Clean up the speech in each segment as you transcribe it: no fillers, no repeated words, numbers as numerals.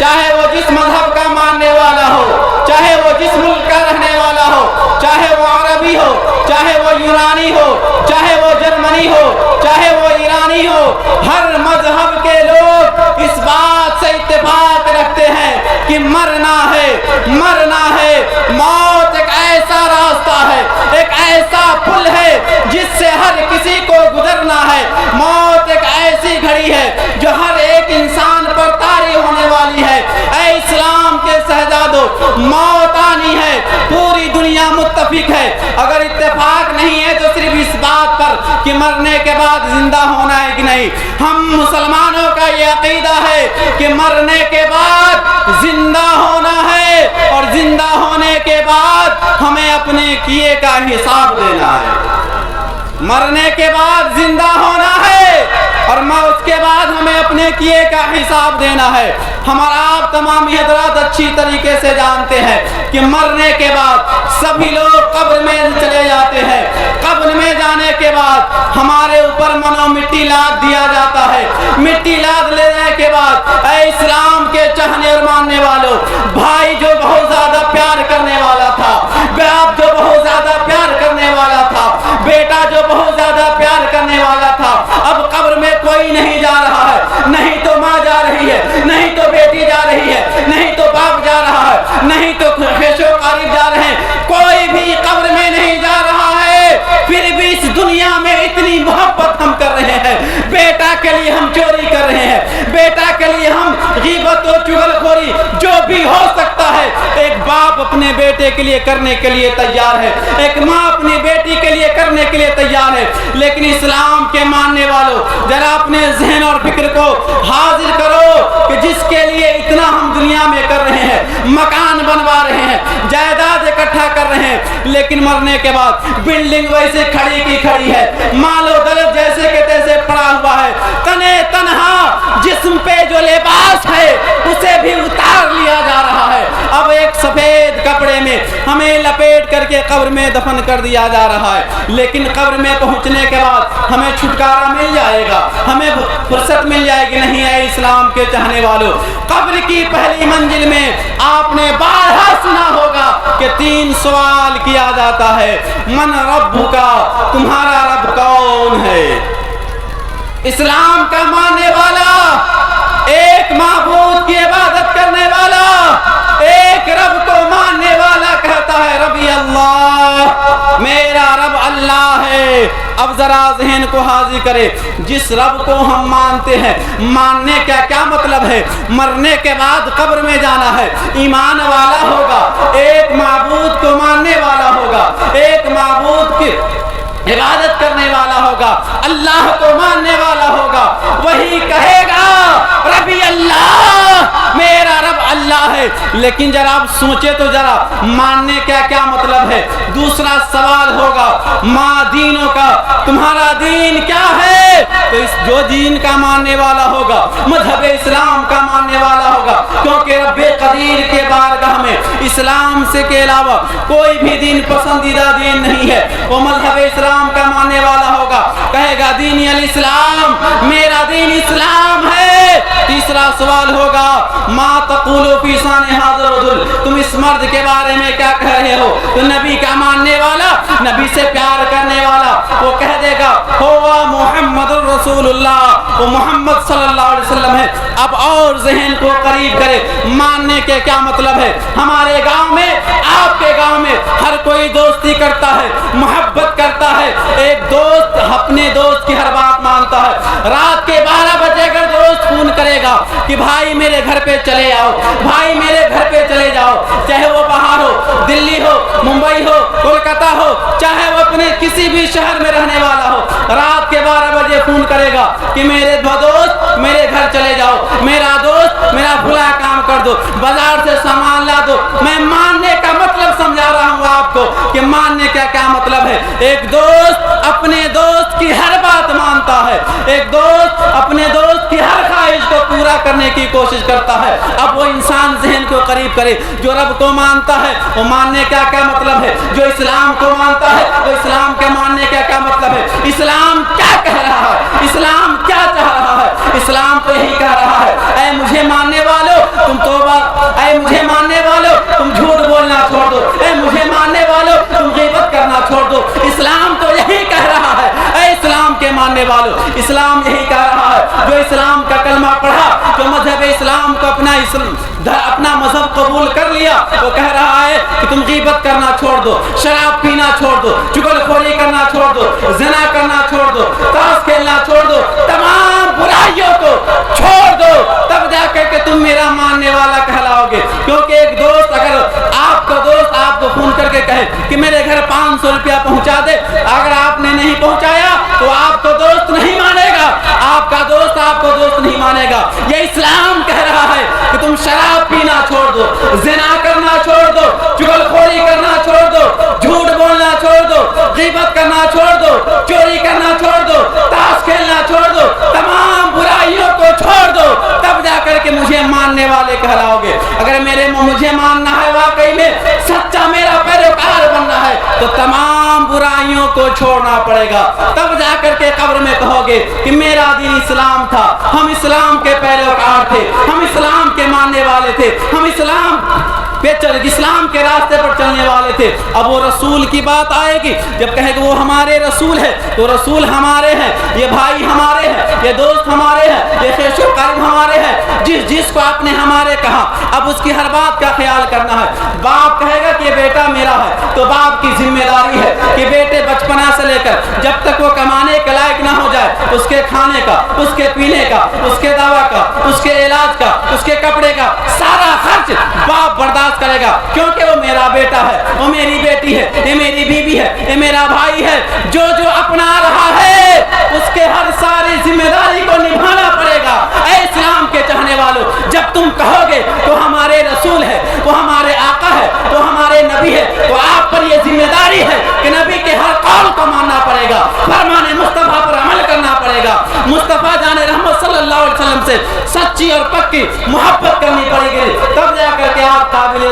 چاہے وہ جس مذہب کا ماننے والا ہو، چاہے وہ جس ملک کا رہنے والا ہو، چاہے وہ عربی ہو، چاہے وہ یونانی ہو، چاہے وہ جرمنی ہو، چاہے وہ ایرانی ہو، ہر مذہب کے لوگ اس بات سے اتفاق رکھتے ہیں کہ مرنا ہے، مرنا ہے۔ موت ایک ایسا راستہ ہے، ایک ایسا پل ہے جس سے ہر کسی کو گزرنا ہے۔ موت ایک ایسی گھڑی ہے جو ہر ایک انسان پر طاری ہونے والی ہے۔ اے اسلام کے شہزادوں، موت آنی ہے، پوری دنیا متفق ہے۔ اگر اتفاق نہیں ہے تو صرف اس بات پر کہ مرنے کے بعد زندہ ہونا ہے کہ نہیں۔ ہم مسلمانوں کا یہ عقیدہ ہے کہ مرنے کے بعد زندہ ہونا ہے، اور زندہ ہونے کے بعد ہمیں اپنے کیے کا حساب دینا ہے۔ مرنے کے بعد زندہ ہونا ہے، اور اس کے بعد ہمیں اپنے کیے کا حساب دینا ہے۔ ہمارا آپ تمام حضرات اچھی طریقے سے جانتے ہیں کہ مرنے کے بعد سبھی لوگ قبر میں چلے جاتے ہیں۔ قبر میں جانے کے بعد ہمارے اوپر منو مٹی لاد دیا جاتا ہے۔ مٹی لاد لینے کے بعد اے اسلام کے چاہنے اور ماننے والوں، بھائی جو بہت زیادہ پیار کرنے والا تھا، باپ جو بہت زیادہ پیار کرنے والا تھا، بیٹا جو بہت زیادہ پیار کرنے والا تھا، اب قبر میں کوئی نہیں جا رہا ہے۔ نہیں تو ماں جا رہی ہے، نہیں تو بیٹی جا رہی ہے، نہیں تو باپ جا رہا ہے، نہیں تو خویش و قریب جا رہے ہیں، کوئی بھی قبر میں نہیں جا رہا ہے۔ پھر بھی اس دنیا میں اتنی محبت ہم کر رہے ہیں، بیٹا کے لیے ہم چوری کر رہے ہیں، بیٹا کے لیے ہم غیبت و چغلخوری جو بھی ہو سکتا ہے ایک باپ اپنے بیٹے کے لیے کرنے کے لیے تیار ہے، ایک ماں اپنی بیٹی کے لیے کرنے کے لیے تیار ہے۔ لیکن اسلام کے ماننے والوں، ذرا اپنے ذہن اور فکر کو حاضر کرو کہ جس کے لیے اتنا ہم دنیا میں کر رہے ہیں، مکان بنوا رہے ہیں، جائیداد اکٹھا کر رہے ہیں، لیکن مرنے کے بعد بلڈنگ ویسے کھڑی کی کھڑی ہے، مال و دولت جیسے کہ تیسے پڑا ہوا ہے، تنے تنہا جسم پہ جو لباس ہے اسے بھی اتار لیا جا رہا ہے۔ اب ایک سفید کپڑے میں ہمیں لپیٹ کر کے قبر میں دفن کر دیا جا رہا ہے، لیکن قبر میں پہنچنے کے بعد ہمیں چھٹکارا مل جائے گا، ہمیں فرصت مل جائے گی نہیں۔ اے اسلام کے چاہنے والوں، قبر کی پہلی منزل میں آپ نے بارہا سنا ہوگا کہ 3 سوال کیا جاتا ہے۔ من رب کا، تمہارا رب کون ہے؟ اسلام کا ماننے والا، ایک معبود کی عبادت کرنے والا، ایک رب کو ماننے والا کہتا ہے ربی اللہ، میرا رب اللہ ہے۔ اب ذرا ذہن کو حاضر کرے، جس رب کو ہم مانتے ہیں، ماننے کا کیا مطلب ہے؟ مرنے کے بعد قبر میں جانا ہے، ایمان والا ہوگا، ایک معبود کو ماننے والا ہوگا، ایک معبود کی عبادت کرنے والا ہوگا، اللہ کو ماننے والا ہوگا، وہی کہے گا ربی اللہ، میرا رب اللہ ہے۔ لیکن ذرا آپ سوچے تو ذرا، ماننے کا کیا مطلب ہے؟ دوسرا سوال ہوگا ماں دینوں کا، تمہارا دین کیا ہے؟ تو اس جو دین کا ماننے والا ہوگا، مذہب اسلام کا ماننے والا ہوگا، کیونکہ رب قدیر کے بارگاہ میں اسلام سے کے علاوہ کوئی بھی دین پسندیدہ دین نہیں ہے، وہ مذہب اسلام کا ماننے والا ہوگا، کہے گا دینی الاسلام، میرا دین اسلام ہے۔ تیسرا سوال ہوگا ما تقول فی شان ھذا الرجل، تم اس مرد کے بارے میں کیا کہہ رہے ہو؟ تو نبی کا ماننے والا، نبی سے پیار کرنے والا، وہ کہہ دے گا ہوا محمد الرسول اللہ، وہ محمد صلی اللہ علیہ وسلم ہے۔ اب اور ذہن کو قریب کرے، ماننے کے کیا مطلب ہے؟ ہمارے گاؤں میں، آپ کے گاؤں میں ہر کوئی دوستی کرتا ہے، محبت کرتا ہے، ایک دوست اپنے دوست کی ہر بات مانتا ہے۔ رات کے 12 بجے اگر دوست فون کرے گا کہ بھائی میرے گھر پہ چلے آؤ، بھائی میرے گھر پہ چلے جاؤ، چاہے وہ باہر ہو، دلی ہو، ممبئی ہو، کولکاتہ ہو، چاہے وہ اپنے کسی بھی شہر میں رہنے والا ہو، رات کے 12 بجے فون کرے گا کہ میرے دوست میرے گھر چلے جاؤ، میرا دوست میرا بھلا کام کر دو، بازار سے سامان لا دو۔ میں ماننے کا مطلب سمجھا رہا ہوں آپ کو کہ ماننے کا کیا مطلب ہے۔ ایک دوست اپنے دوست کی ہر بات مانتا ہے، ایک دوست اپنے دوست کی ہر خواہش کو پورا کرنے کی کوشش کرتا ہے۔ اب وہ انسان ذہن کو قریب کرے، جو رب کو مانتا ہے وہ ماننے کا کیا مطلب ہے، جو اسلام کو مانتا ہے وہ اسلام کے ماننے کا کیا مطلب ہے، اسلام کیا کہہ رہا ہے، اسلام کیا چاہ رہا ہے۔ اسلام تو یہی کہہ رہا ہے اے مجھے ماننے والوں، تم تو चाहने वालों, इस्लाम यही कह रहा है, जो इस्लाम का कलमा पढ़ा, जो मजहब इस्लाम को अपना मजहब कबूल कर लिया, वो कह रहा है कि तुम गीबत करना छोड़ दो, शराब पीना छोड़ दो, चुगलखोरी करना छोड़ दो, ज़िना करना छोड़ दो, ताश खेलना छोड़ दो, तमाम बुराइयों को छोड़ दो, तब जाकर के तुम मेरा मानने वाला कहलाओगे। क्योंकि एक दोस्त, अगर आपका दोस्त आपको फोन करके कहे कि मेरे घर 500 रुपया पहुंचा दे, अगर आपने नहीं पहुंचाया तो आपको दोस्त नहीं मानेगा, आपका दोस्त आपको दोस्त नहीं मानेगा। ये इस्लाम कह रहा है कि तुम शराब पीना छोड़ दो, ज़िना करना छोड़ दो, चुगलखोरी करना छोड़ दो, झूठ बोलना छोड़ दो, गीबत करना छोड़ दो, चोरी करना छोड़ दो, ताश खेलना छोड़ दो, तमाम बुराइयों को छोड़ दो, तब जाकर के मुझे मानने वाले कहलाओगे। अगर मुझे मानना है, वाकई में सच्चा मेरा पैरोकार बनना है, तो तमाम बुराइयों को छोड़ना पड़ेगा, तब जाकर के कब्र में कहोगे कि मेरा दीन इस्लाम था, हम इस्लाम के पैरोकार थे, हम इस्लाम के मानने वाले थे, हम इस्लाम के रास्ते पर चलने वाले थे। अब वो रसूल की बात आएगी, जब कहेगा वो हमारे रसूल है, तो रसूल हमारे हैं, ये भाई हमारे हैं, ये दोस्त हमारे हैं, ये ख़ैशो क़रीब हमारे हैं। जिसको आपने हमारे कहा, अब उसकी हर बात का ख्याल करना है। बाप कहेगा कि ये बेटा मेरा है, तो बाप की जिम्मेदारी है कि बेटे बचपना से लेकर जब तक वो कमाने के लायक ना हो जाए, उसके खाने का, उसके पीने का, उसके दवा का, उसके इलाज का, उसके कपड़े का सारा खर्च बाप बर्दाश्त करेगा, क्योंकि वो मेरा बेटा है, वो मेरी बेटी है, ये मेरी बीवी है, ये मेरा भाई है। जो जो अपना रहा है उसके हर सारी जिम्मेदारी को निभाना पड़ेगा। ऐ इस्लाम के चाहने वालों, जब तुम कहोगे तो हमारे रसूल है, वो हमारे आका है, वो हमारे नबी है, तो आप पर ये जिम्मेदारी है कि नबी के हर कौल को मानना पड़ेगा, फरमाने मुस्तफा पर अमल करना पड़ेगा, मुस्तफा जाने रहमत सल्लल्लाहु अलैहि वसल्लम से सच्ची और पक्की मोहब्बत करनी पड़ेगी, तब जाकर के आप काबिल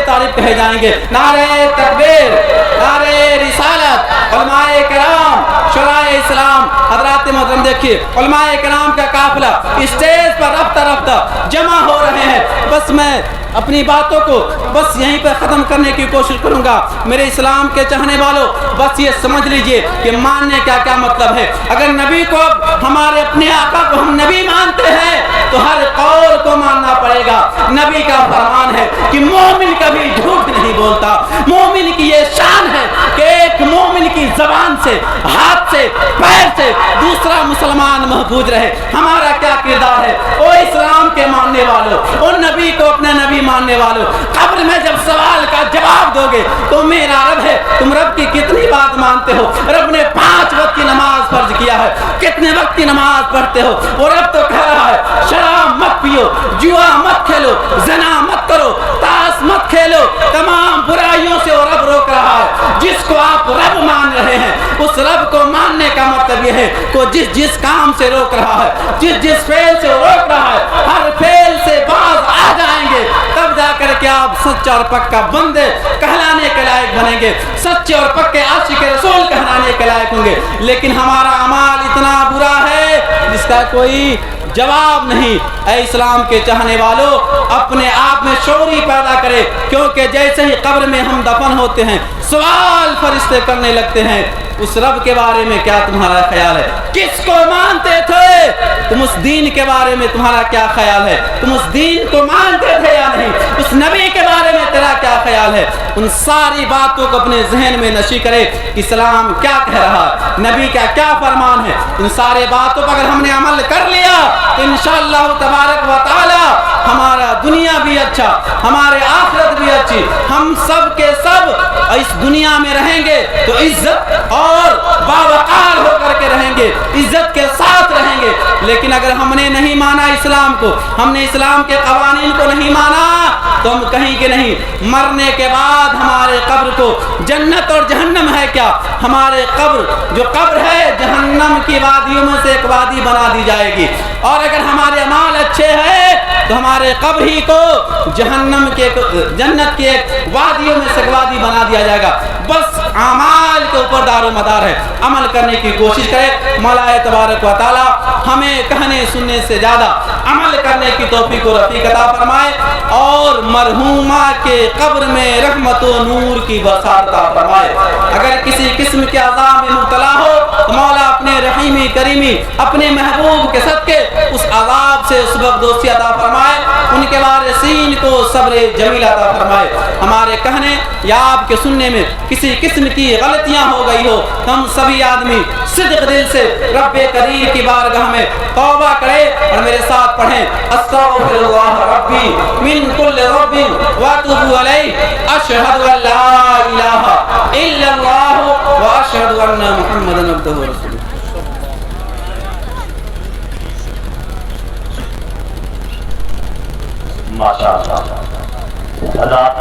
तारीफ कहे जाएंगे। नारे तकबीर, नारे रिसालत, उलमाए किराम, शुराए इस्लाम, हज़रात मोहतरम देखिए, उलमाए किराम का काफिला स्टेज पर रफ्ता रफ्ता जमा हो रहे हैं। बस मैं अपनी बातों को बस यहीं पर ख़त्म करने की कोशिश करूंगा। मेरे इस्लाम के चाहने वालों, बस ये समझ लीजिए कि मानने का क्या मतलब है। अगर नबी को, हमारे अपने आका को हम नबी मानते हैं, तो हर कौल को मानना पड़ेगा। नबी का फरमान है कि मोमिन कभी झूठ नहीं बोलता। मोमिन की ये शान है कि एक मोमिन की ज़बान से, हाथ से, पैर से दूसरा मुसलमान महफूज रहे। हमारा क्या किरदार है? ओ इस्लाम के मानने वालों, ओ नबी को अपना नबी मानने वालों, कब्र में जब सवाल का जवाब दोगे तो मेरा रब है, तुम रब की कितनी बात मानते हो? रब ने 5 वक्त की नमाज फर्ज किया है, कितने वक्त की नमाज पढ़ते हो? और रब तो कह रहा है शराब मत पियो, जुआ मत खेलो, ज़ना मत करो, ताश मत खेलो, तमाम बुराइयों से वो रब रोक रहा है। जिसको आप रब मान रहे हैं, उस रब को मानने का मतलब यह है को जिस काम से रोक रहा है, जिस फेल से रोक रहा है, हर फेल से बाज आ जाएंगे, तब जाकर के आप सच्चा और पक्का बंदे कहलाने के लायक बनेंगे, सच्चे और पक्के आशिक रसूल कहलाने के लायक होंगे। लेकिन हमारा अमाल इतना बुरा है जिसका कोई जवाब नहीं। ऐ इस्लाम के चाहने वालों, अपने आप में शौरी पैदा करें, क्योंकि जैसे ही कब्र में हम दफन होते हैं, सवाल फरिश्ते करने लगते हैं, उस रब के बारे में क्या तुम्हारा ख्याल है? किसको मानते थे तुम? उस दीन के बारे में तुम्हारा क्या ख्याल है? तुम उस दीन को मानते थे या नहीं? उस नबी के बारे में तेरा क्या ख्याल है? उन सारी बातों को अपने जहन में नशी करे। इस्लाम क्या कह रहा है, नबी का क्या फरमान है, इन सारे बातों पर अगर हमने अमल कर लिया तो इंशाअल्लाह तबारक व तआला हमारा दुनिया भी अच्छा, हमारे आखिरत भी अच्छी, हम सब के सब इस दुनिया में रहेंगे तो इज्जत और बावकार होकर के रहेंगे, इज्जत के साथ रहेंगे। लेकिन अगर हमने नहीं माना इस्लाम को, हमने इस्लाम के कवानीन को नहीं माना, तो हम कहीं के नहीं, मरने के बाद हमारे कब्र को जन्नत और जहन्नम है क्या? हमारे कब्र, जो कब्र है, जहन्नम की वादियों में से एक वादी बना दी जाएगी। और अगर हमारे अमाल अच्छे हैं तो हमारे कब्र ही को जहन्नम के, जन्नत के वादियों में से एक वादी बना दिया जाएगा। बस अमाल के ऊपर दारोमदार है, अमल करने की कोशिश करें। मौला तबारक व तआला हमें कहने सुनने से ज़्यादा अमल करने की तौफीक और रफ़ीक अता फरमाए, और मरहूमा के कब्र में रहमत व नूर की बसात अता फरमाए। अगर किसी किस्म के अज़ाब में मुब्तला हो تو مولا اپنے رحیمی کریمی اپنے محبوب کے صدقے اس عذاب سے اس وقت دوستی عطا فرمائے، ان کے وارثین کو صبر جمیل عطا فرمائے۔ ہمارے کہنے یا آپ کے سننے میں کسی قسم کی غلطیاں ہو گئی ہو، ہم سبھی آدمی صدق دل سے رب کریم کی بارگاہ میں توبہ کرے اور میرے ساتھ پڑھیں استغفر اللہ ربی من کل رب واتوب علیہ اشہد ان لا الہ الا اللہ واشہد ان محمدا عبدہ ورسولہ۔ ماشاء اللہ۔